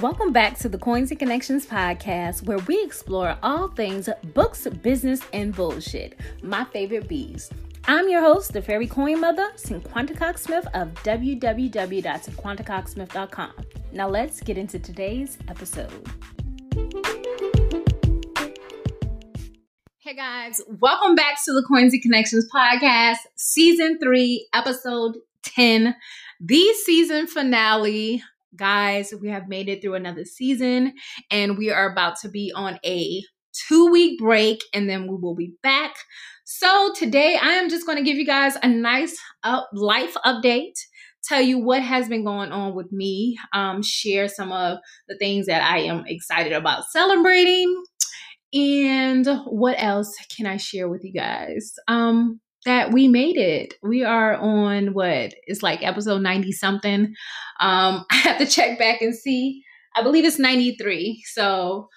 Welcome back to the Coins and Connections podcast, where we explore all things books, business, and bullshit. My favorite bees. I'm your host, the fairy coin mother, Cinquanta Cox-Smith of www.cinquantacoxsmith.com. Now let's get into today's episode. Hey guys, welcome back to the Coins and Connections podcast, season 3, episode 10, the season finale. Guys, we have made it through another season and we are about to be on a 2-week break and then we will be back. So today I am just going to give you guys a nice life update, tell you what has been going on with me, share some of the things that I am excited about celebrating. And what else can I share with you guys? That we made it. We are on it's like episode 90 something. I have to check back and see. I believe it's 93. So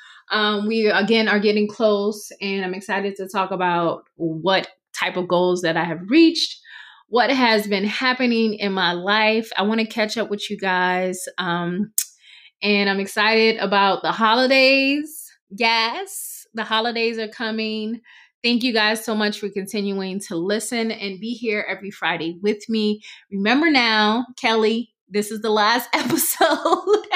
we again are getting close and I'm excited to talk about what type of goals that I have reached, what has been happening in my life. I want to catch up with you guys. And I'm excited about the holidays. Yes, the holidays are coming. Thank you guys so much for continuing to listen and be here every Friday with me. Remember now, Kelly, this is the last episode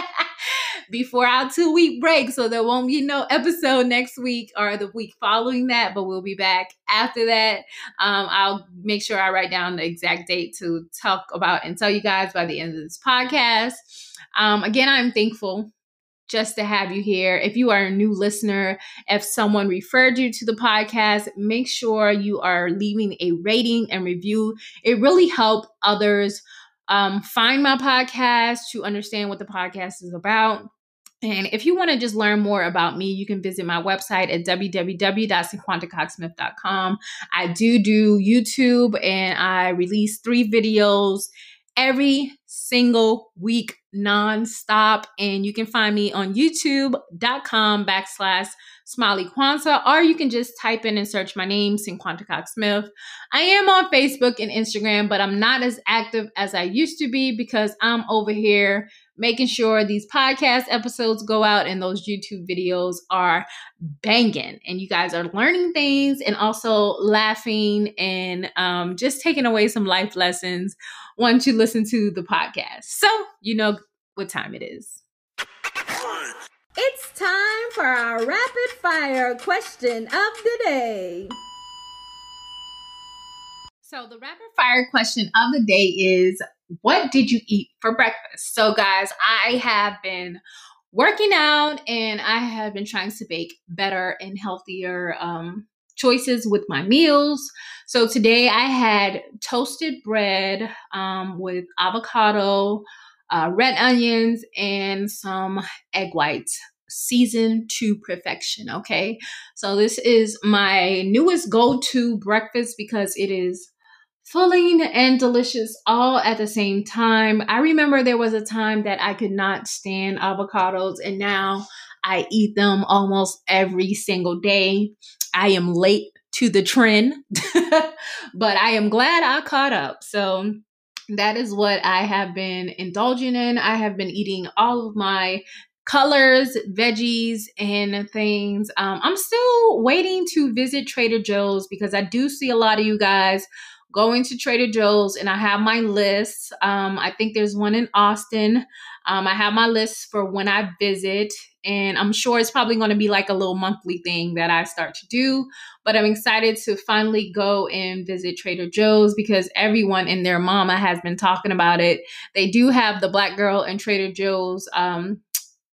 before our 2-week break. So there won't be no episode next week or the week following that, but we'll be back after that. I'll make sure I write down the exact date to talk about and tell you guys by the end of this podcast. Again, I'm thankful just to have you here. If you are a new listener, if someone referred you to the podcast, make sure you are leaving a rating and review. It really helps others find my podcast, to understand what the podcast is about. And if you want to just learn more about me, you can visit my website at www.cinquantacoxsmith.com. I do YouTube and I release 3 videos every single week nonstop. And you can find me on youtube.com/SmileyQuanta, or you can just type in and search my name, Cinquanta Cox-Smith. I am on Facebook and Instagram, but I'm not as active as I used to be because I'm over here making sure these podcast episodes go out and those YouTube videos are banging and you guys are learning things and also laughing and just taking away some life lessons once you listen to the podcast. So you know what time it is. It's time for our rapid fire question of the day. So the rapid fire question of the day is, what did you eat for breakfast? So guys, I have been working out and I have been trying to make better and healthier choices with my meals. So today I had toasted bread with avocado, red onions, and some egg whites, seasoned to perfection. Okay. So this is my newest go-to breakfast because it is filling and delicious all at the same time. I remember there was a time that I could not stand avocados and now I eat them almost every single day. I am late to the trend, but I am glad I caught up. So that is what I have been indulging in. I have been eating all of my colors, veggies, and things. I'm still waiting to visit Trader Joe's because I do see a lot of you guys going to Trader Joe's and I have my list. I think there's one in Austin. I have my list for when I visit and I'm sure it's probably going to be like a little monthly thing that I start to do, but I'm excited to finally go and visit Trader Joe's because everyone and their mama has been talking about it. They do have the Black Girl and Trader Joe's not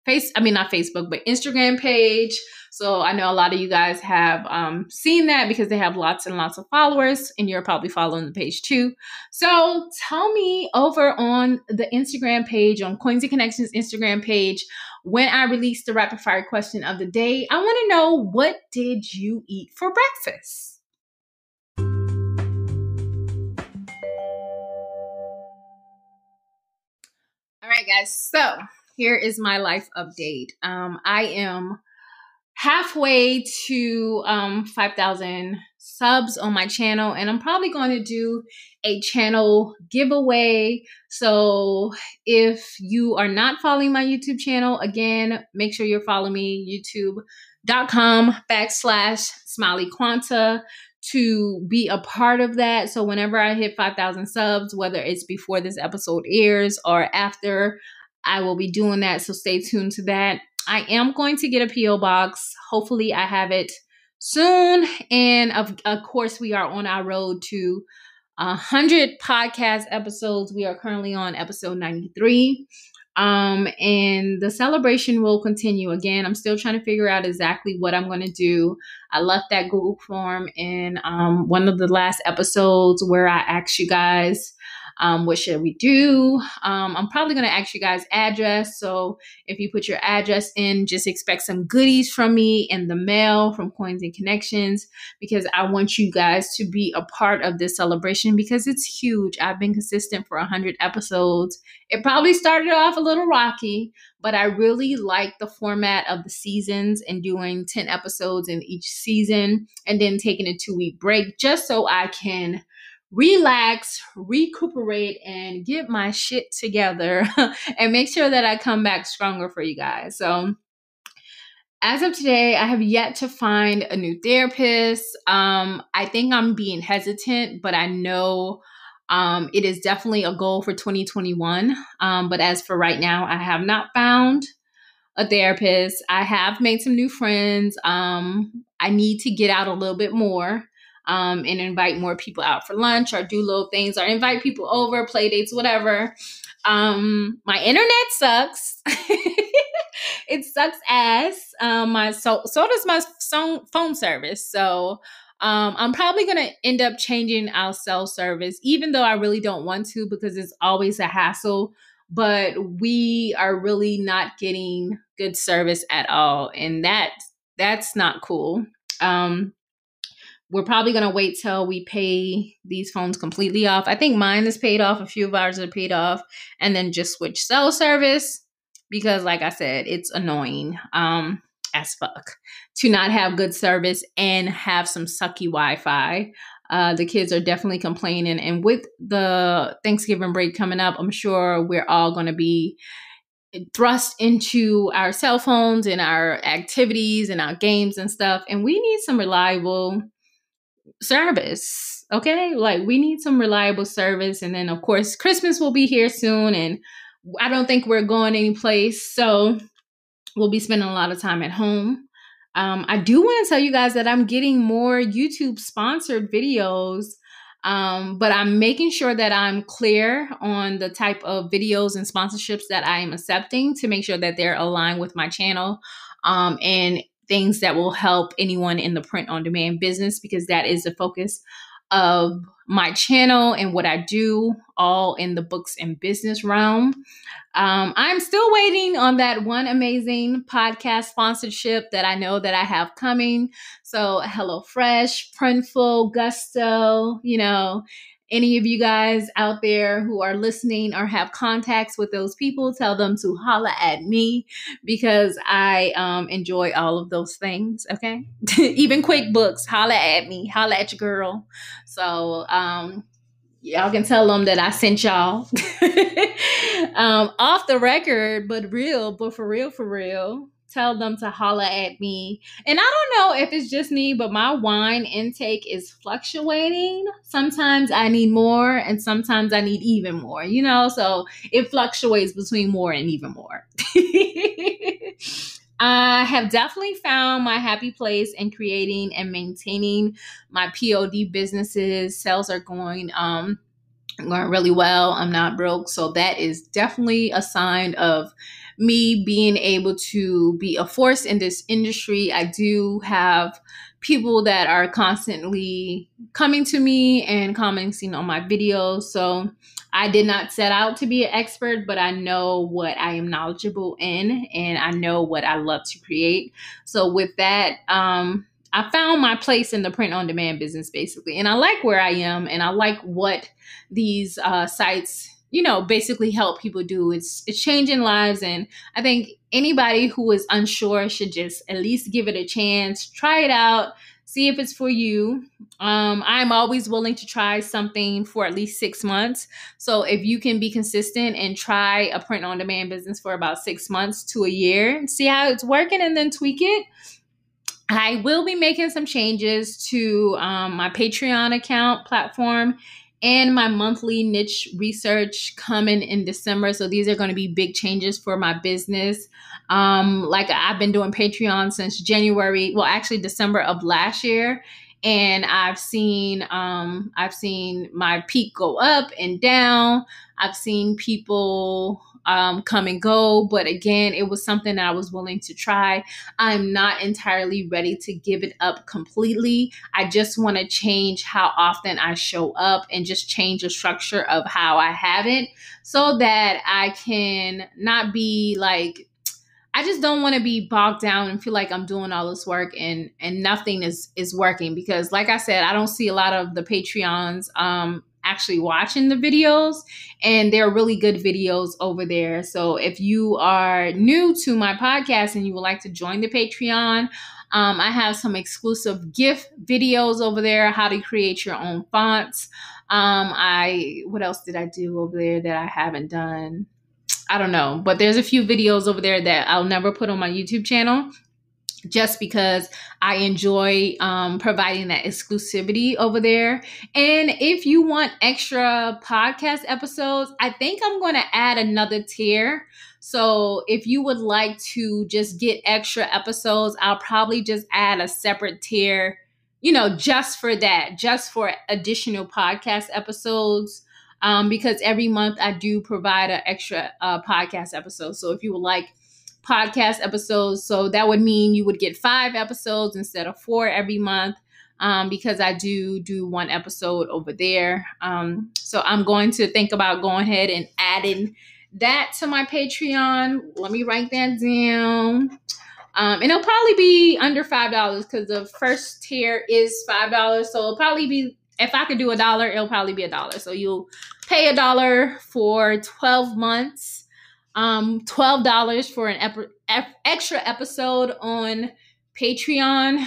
Facebook, but Instagram page. So I know a lot of you guys have seen that because they have lots and lots of followers and you're probably following the page too. So tell me over on the Instagram page, on Coins and Connections Instagram page, when I release the rapid fire question of the day, I want to know, what did you eat for breakfast? All right, guys. So here is my life update. I am halfway to 5,000 subs on my channel, and I'm probably going to do a channel giveaway. So if you are not following my YouTube channel, again, make sure you're following me, youtube.com/SmileyQuanta, to be a part of that. So whenever I hit 5,000 subs, whether it's before this episode airs or after, I will be doing that. So stay tuned to that. I am going to get a P.O. box. Hopefully I have it soon. And of course, we are on our road to 100 podcast episodes. We are currently on episode 93. And the celebration will continue. Again, I'm still trying to figure out exactly what I'm going to do. I left that Google form in one of the last episodes where I asked you guys, what should we do? I'm probably going to ask you guys address. So if you put your address in, just expect some goodies from me in the mail from Coins and Connections, because I want you guys to be a part of this celebration because it's huge. I've been consistent for 100 episodes. It probably started off a little rocky, but I really like the format of the seasons and doing 10 episodes in each season and then taking a 2-week break just so I can relax, recuperate, and get my shit together and make sure that I come back stronger for you guys. So as of today, I have yet to find a new therapist. I think I'm being hesitant, but I know it is definitely a goal for 2021. But as for right now, I have not found a therapist. I have made some new friends. I need to get out a little bit more. And invite more people out for lunch or do little things or invite people over, play dates, whatever. My internet sucks. It sucks ass. So does my phone service. So I'm probably going to end up changing our cell service, even though I really don't want to because it's always a hassle. But we are really not getting good service at all. And that's not cool. We're probably going to wait till we pay these phones completely off. I think mine is paid off. A few of ours are paid off. And then just switch cell service. Because like I said, it's annoying as fuck to not have good service and have some sucky Wi-Fi. The kids are definitely complaining. And with the Thanksgiving break coming up, I'm sure we're all going to be thrust into our cell phones and our activities and our games and stuff. And we need some reliable service. Okay, like we need some reliable service. And then of course Christmas will be here soon, and I don't think we're going anyplace, so we'll be spending a lot of time at home. I do want to tell you guys that I'm getting more YouTube sponsored videos, but I'm making sure that I'm clear on the type of videos and sponsorships that I am accepting to make sure that they're aligned with my channel, and things that will help anyone in the print on demand business, because that is the focus of my channel and what I do, all in the books and business realm. I'm still waiting on that one amazing podcast sponsorship that I know that I have coming. So HelloFresh, Printful, Gusto, any of you guys out there who are listening or have contacts with those people, tell them to holla at me, because I enjoy all of those things. Okay. Even QuickBooks, holla at me, holla at your girl. So y'all can tell them that I sent y'all. Off the record, but for real. Tell them to holla at me. And I don't know if it's just me, but my wine intake is fluctuating. Sometimes I need more and sometimes I need even more, so it fluctuates between more and even more. I have definitely found my happy place in creating and maintaining my POD businesses. Sales are going really well. I'm not broke. So that is definitely a sign of me being able to be a force in this industry. I do have people that are constantly coming to me and commenting on my videos. So I did not set out to be an expert, but I know what I am knowledgeable in and I know what I love to create. So with that, I found my place in the print on demand business basically. And I like where I am and I like what these sites basically help people do. It's changing lives. And I think anybody who is unsure should just at least give it a chance, try it out, See if it's for you. I'm always willing to try something for at least 6 months. So if you can be consistent and try a print on demand business for about 6 months to a year, see how it's working and then tweak it. I will be making some changes to my Patreon account platform and my monthly niche research coming in December. So these are going to be big changes for my business. Like I've been doing Patreon since January, well, actually December of last year. And I've seen my peak go up and down. I've seen people come and go, but again, it was something that I was willing to try. I'm not entirely ready to give it up completely. I just want to change how often I show up and just change the structure of how I have it so that I can not be like, I just don't want to be bogged down and feel like I'm doing all this work and nothing is working, because like I said, I don't see a lot of the Patreons actually watching the videos, and they're really good videos over there. So if you are new to my podcast and you would like to join the Patreon, I have some exclusive gift videos over there, how to create your own fonts. What else did I do over there that I haven't done? I don't know, but there's a few videos over there that I'll never put on my YouTube channel, just because I enjoy providing that exclusivity over there. And if you want extra podcast episodes, I think I'm going to add another tier. So if you would like to just get extra episodes, I'll probably just add a separate tier, just for that, just for additional podcast episodes. Because every month I do provide an extra podcast episode. So if you would like podcast episodes, so that would mean you would get 5 episodes instead of 4 every month, because I do one episode over there. So I'm going to think about going ahead and adding that to my Patreon. Let me write that down. And it'll probably be under $5 because the first tier is $5. So it'll probably be, if I could do $1, it'll probably be $1. So you'll pay $1 for 12 months. $12 for an extra episode on Patreon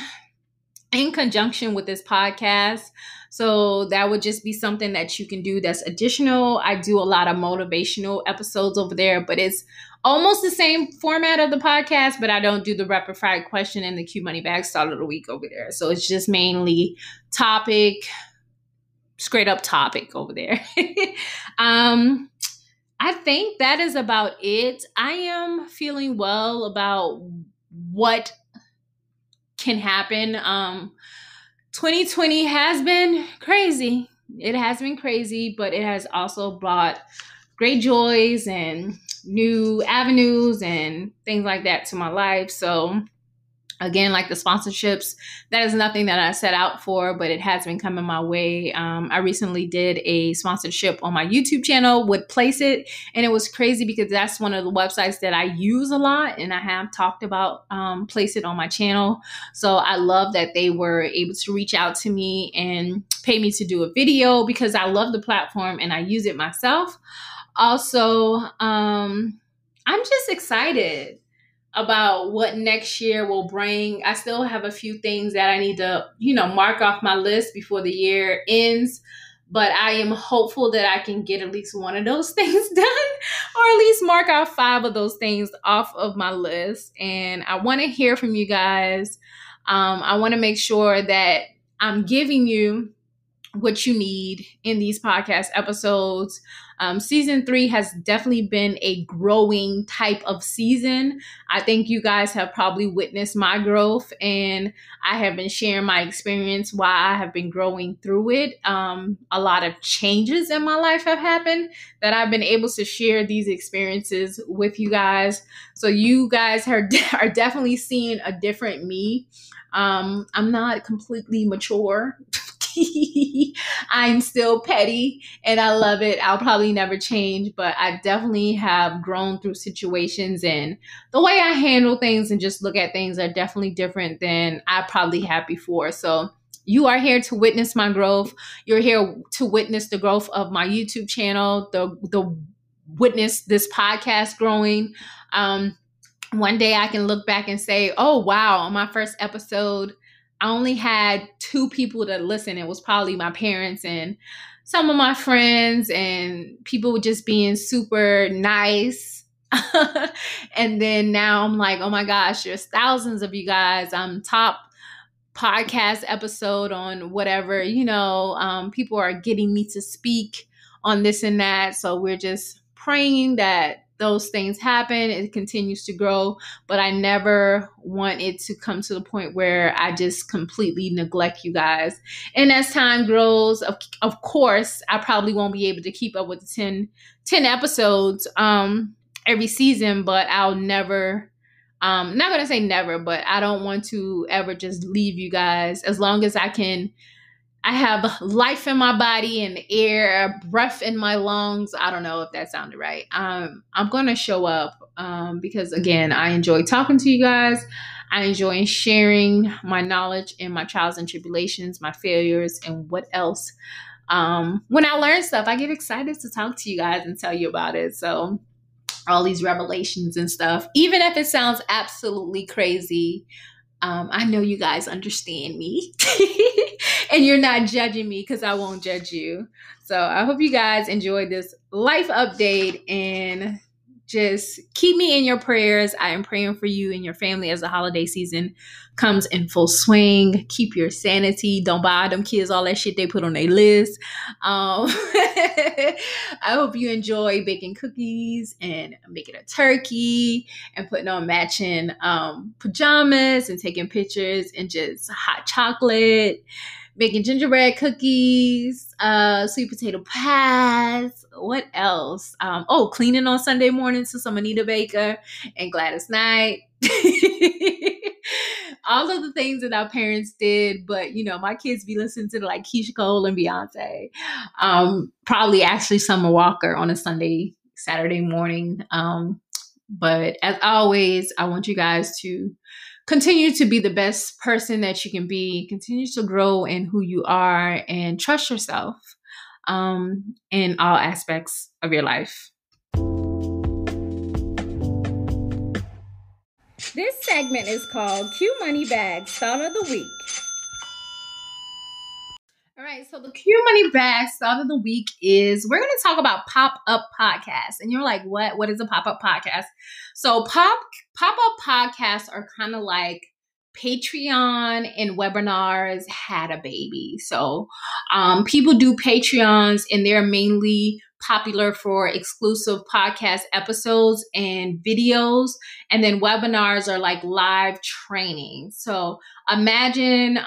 in conjunction with this podcast. So that would just be something that you can do that's additional. I do a lot of motivational episodes over there, but it's almost the same format of the podcast, but I don't do the rapid fire question and the Q Money Bag Start of the Week over there. So it's just mainly straight up topic over there. I think that is about it. I am feeling well about what can happen. 2020 has been crazy. It has been crazy, but it has also brought great joys and new avenues and things like that to my life. So again, like the sponsorships, that is nothing that I set out for, but it has been coming my way. I recently did a sponsorship on my YouTube channel with Place It, and it was crazy because that's one of the websites that I use a lot, and I have talked about Place It on my channel. So I love that they were able to reach out to me and pay me to do a video because I love the platform and I use it myself. Also, I'm just excited about what next year will bring. I still have a few things that I need to, mark off my list before the year ends, but I am hopeful that I can get at least one of those things done, or at least mark out 5 of those things off of my list. And I want to hear from you guys. I want to make sure that I'm giving you what you need in these podcast episodes. Season 3 has definitely been a growing type of season. I think you guys have probably witnessed my growth, and I have been sharing my experience while I have been growing through it. A lot of changes in my life have happened that I've been able to share these experiences with you guys. So you guys are definitely seeing a different me. I'm not completely mature. I'm still petty and I love it. I'll probably never change, but I definitely have grown through situations, and the way I handle things and just look at things are definitely different than I probably had before. So you are here to witness my growth. You're here to witness the growth of my YouTube channel, the witness this podcast growing. One day I can look back and say, oh, wow, on my first episode, I only had 2 people that listen. It was probably my parents and some of my friends, and people just being super nice. And then now I'm like, oh my gosh, there's thousands of you guys. I'm top podcast episode on whatever, people are getting me to speak on this and that. So we're just praying that those things happen. It continues to grow, but I never want it to come to the point where I just completely neglect you guys. And as time grows, of course, I probably won't be able to keep up with the 10 episodes every season, but I'll never, not going to say never, but I don't want to ever just leave you guys as long as I have life in my body and air, breath in my lungs. I don't know if that sounded right. I'm going to show up because, again, I enjoy talking to you guys. I enjoy sharing my knowledge and my trials and tribulations, my failures, and what else. When I learn stuff, I get excited to talk to you guys and tell you about it. So all these revelations and stuff, even if it sounds absolutely crazy, I know you guys understand me and you're not judging me because I won't judge you. So I hope you guys enjoyed this life update and just keep me in your prayers. I am praying for you and your family as the holiday season comes in full swing. Keep your sanity. Don't buy them kids all that shit they put on their list. I hope you enjoy baking cookies and making a turkey and putting on matching pajamas and taking pictures and just hot chocolate, making gingerbread cookies, sweet potato pies. What else? Cleaning on Sunday mornings to some Anita Baker and Gladys Knight. All of the things that our parents did, but my kids be listening to like Keisha Cole and Beyonce. Probably actually Summer Walker on a Saturday morning. But as always, I want you guys to continue to be the best person that you can be, continue to grow in who you are, and trust yourself in all aspects of your life. This segment is called Q Money Bag Thought of the Week. All right, so the Q Money Bag Thought of the Week is we're going to talk about pop-up podcasts. And you're like, what? What is a pop-up podcast? So pop-up podcasts are kind of like Patreon and webinars had a baby. So people do Patreons and they're mainly popular for exclusive podcast episodes and videos. And then webinars are like live training. So imagine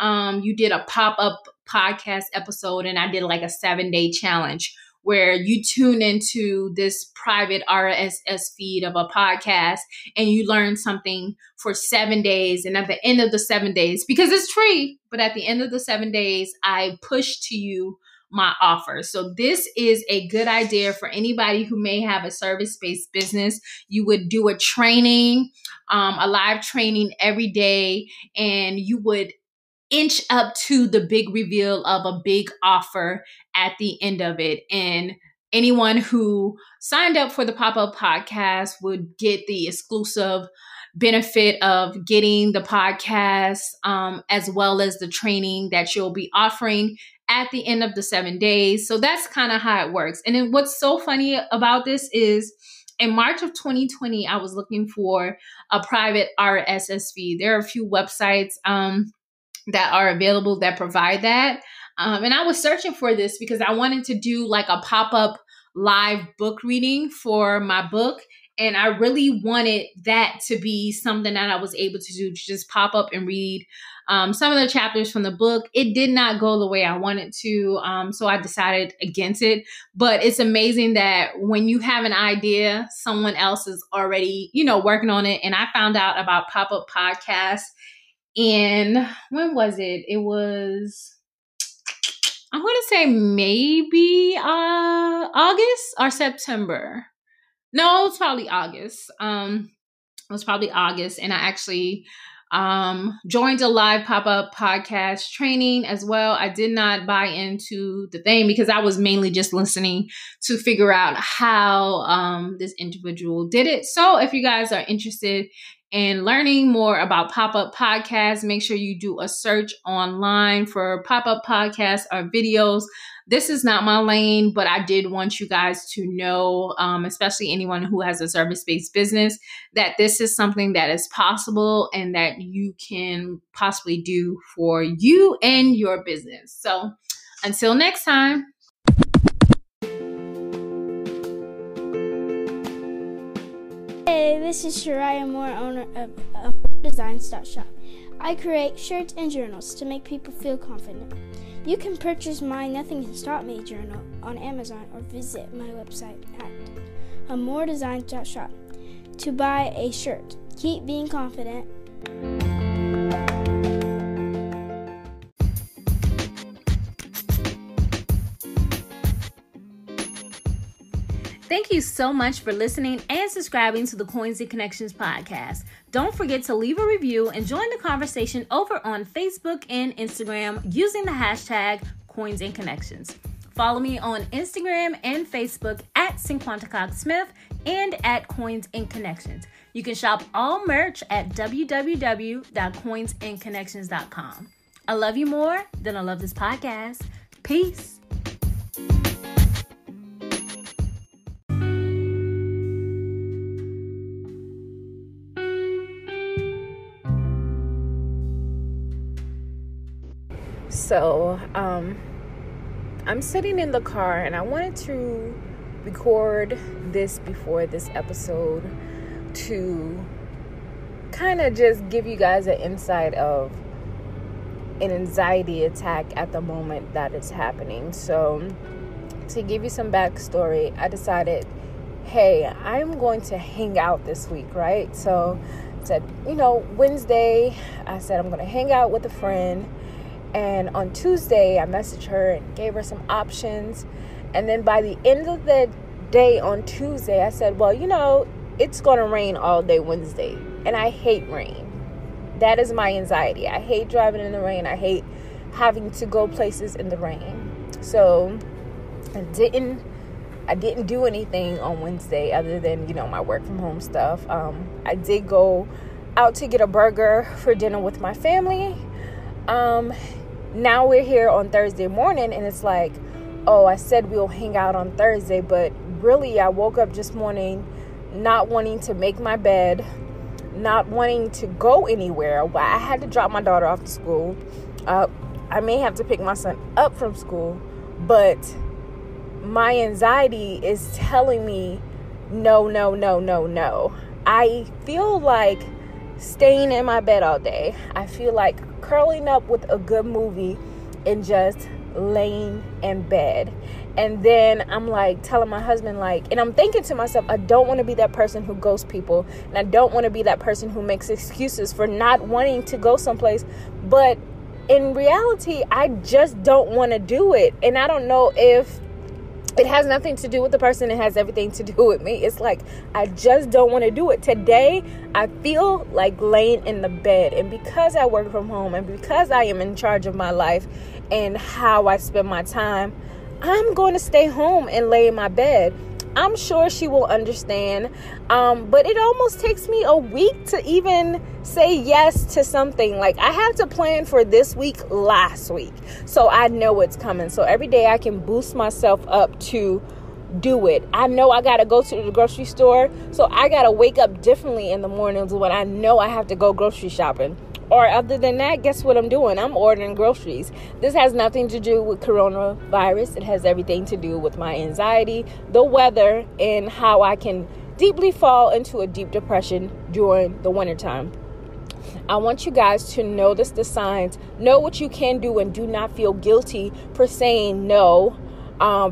you did a pop-up podcast episode and I did like a 7-day challenge where you tune into this private RSS feed of a podcast and you learn something for 7 days. And at the end of the 7 days, because it's free, but at the end of the 7 days, I push to you my offer. So this is a good idea for anybody who may have a service-based business. You would do a training, a live training every day, and you would inch up to the big reveal of a big offer at the end of it. And anyone who signed up for the pop-up podcast would get the exclusive benefit of getting the podcast as well as the training that you'll be offering at the end of the 7 days. So that's kind of how it works. And then what's so funny about this is in March of 2020, I was looking for a private RSS feed. There are a few websites that are available that provide that. And I was searching for this because I wanted to do like a pop-up live book reading for my book. And I really wanted that to be something that I was able to do, to just pop up and read some of the chapters from the book. It did not go the way I wanted to. So I decided against it. But it's amazing that when you have an idea, someone else is already, working on it. And I found out about pop-up podcasts. And when was it? It was, I'm going to say maybe August or September. No, it's probably August. It was probably August. And I actually joined a live pop-up podcast training as well. I did not buy into the thing because I was mainly just listening to figure out how this individual did it. So if you guys are interested and learning more about pop-up podcasts, make sure you do a search online for pop-up podcasts or videos. This is not my lane, but I did want you guys to know, especially anyone who has a service-based business, that this is something that is possible and that you can possibly do for you and your business. So until next time. Hey, this is Shariah Moore, owner of Designs.shop. I create shirts and journals to make people feel confident. You can purchase my Nothing Can Stop Me journal on Amazon or visit my website at moredesigns.shop to buy a shirt. Keep being confident. Thank you so much for listening and subscribing to the Coins and Connections podcast. Don't forget to leave a review and join the conversation over on Facebook and Instagram using the hashtag Coins and Connections. Follow me on Instagram and Facebook at Cinquanta Cox-Smith and at Coins and Connections. You can shop all merch at www.coinsandconnections.com. I love you more than I love this podcast. Peace. So, I'm sitting in the car and I wanted to record this before this episode to kind of just give you guys an insight of an anxiety attack at the moment that it's happening. So, to give you some backstory, I decided, hey, I'm going to hang out this week, right? So, I said, Wednesday, I said I'm going to hang out with a friend. And on Tuesday, I messaged her and gave her some options. And then by the end of the day on Tuesday, I said, well, it's going to rain all day Wednesday. And I hate rain. That is my anxiety. I hate driving in the rain. I hate having to go places in the rain. So I didn't do anything on Wednesday other than, my work from home stuff. I did go out to get a burger for dinner with my family. Now we're here on Thursday morning and it's like, oh, I said we'll hang out on Thursday, but really I woke up this morning not wanting to make my bed, not wanting to go anywhere. I had to drop my daughter off to school. I may have to pick my son up from school, but my anxiety is telling me no. I feel like staying in my bed all day. I feel like curling up with a good movie and just laying in bed. And then I'm like telling my husband, and I'm thinking to myself, I don't want to be that person who ghosts people. And I don't want to be that person who makes excuses for not wanting to go someplace. But in reality, I just don't want to do it. And I don't know if it has nothing to do with the person. It has everything to do with me. It's like, I just don't want to do it. Today, I feel like laying in the bed. And because I work from home and because I am in charge of my life and how I spend my time, I'm going to stay home and lay in my bed. I'm sure she will understand. But it almost takes me a week to even say yes to something. Like, I had to plan for this week last week. So I know it's coming. So every day I can boost myself up to do it. I know I got to go to the grocery store. So I got to wake up differently in the mornings when I know I have to go grocery shopping. Or other than that, guess what I'm doing? I'm ordering groceries. This has nothing to do with coronavirus. It has everything to do with my anxiety, the weather, and how I can deeply fall into a deep depression during the wintertime. I want you guys to notice the signs, know what you can do, and do not feel guilty for saying no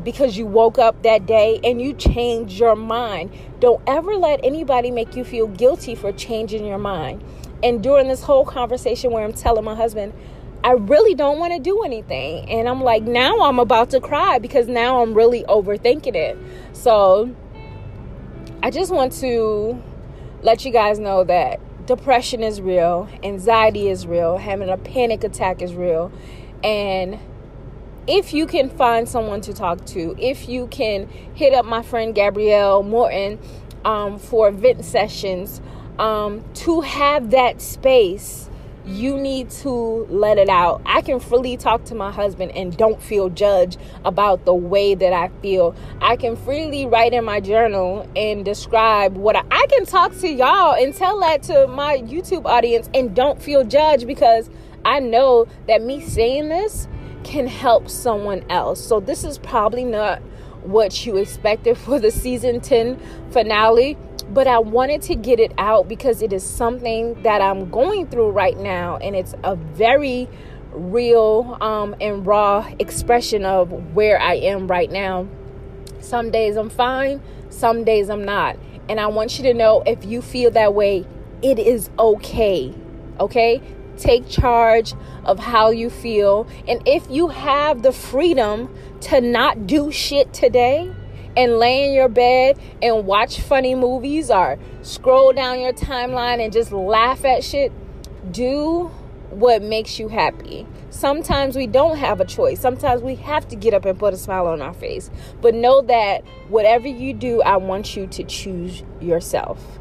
because you woke up that day and you changed your mind. Don't ever let anybody make you feel guilty for changing your mind. And during this whole conversation where I'm telling my husband, I really don't want to do anything. And I'm like, now I'm about to cry because now I'm really overthinking it. So I just want to let you guys know that depression is real. Anxiety is real. Having a panic attack is real. And if you can find someone to talk to, if you can hit up my friend Gabrielle Morton for vent sessions, to have that space, you need to let it out. I can freely talk to my husband and don't feel judged about the way that I feel. I can freely write in my journal and describe what I can talk to y'all and tell that to my YouTube audience and don't feel judged, because I know that me saying this can help someone else. So this is probably not what you expected for the season 10 finale, but I wanted to get it out because it is something that I'm going through right now, and it's a very real and raw expression of where I am right now. Some days I'm fine, some days I'm not, and I want you to know, if you feel that way, it is okay. Take charge of how you feel, and if you have the freedom to not do shit today and lay in your bed and watch funny movies or scroll down your timeline and just laugh at shit, do what makes you happy. Sometimes we don't have a choice. Sometimes we have to get up and put a smile on our face. But know that whatever you do, I want you to choose yourself.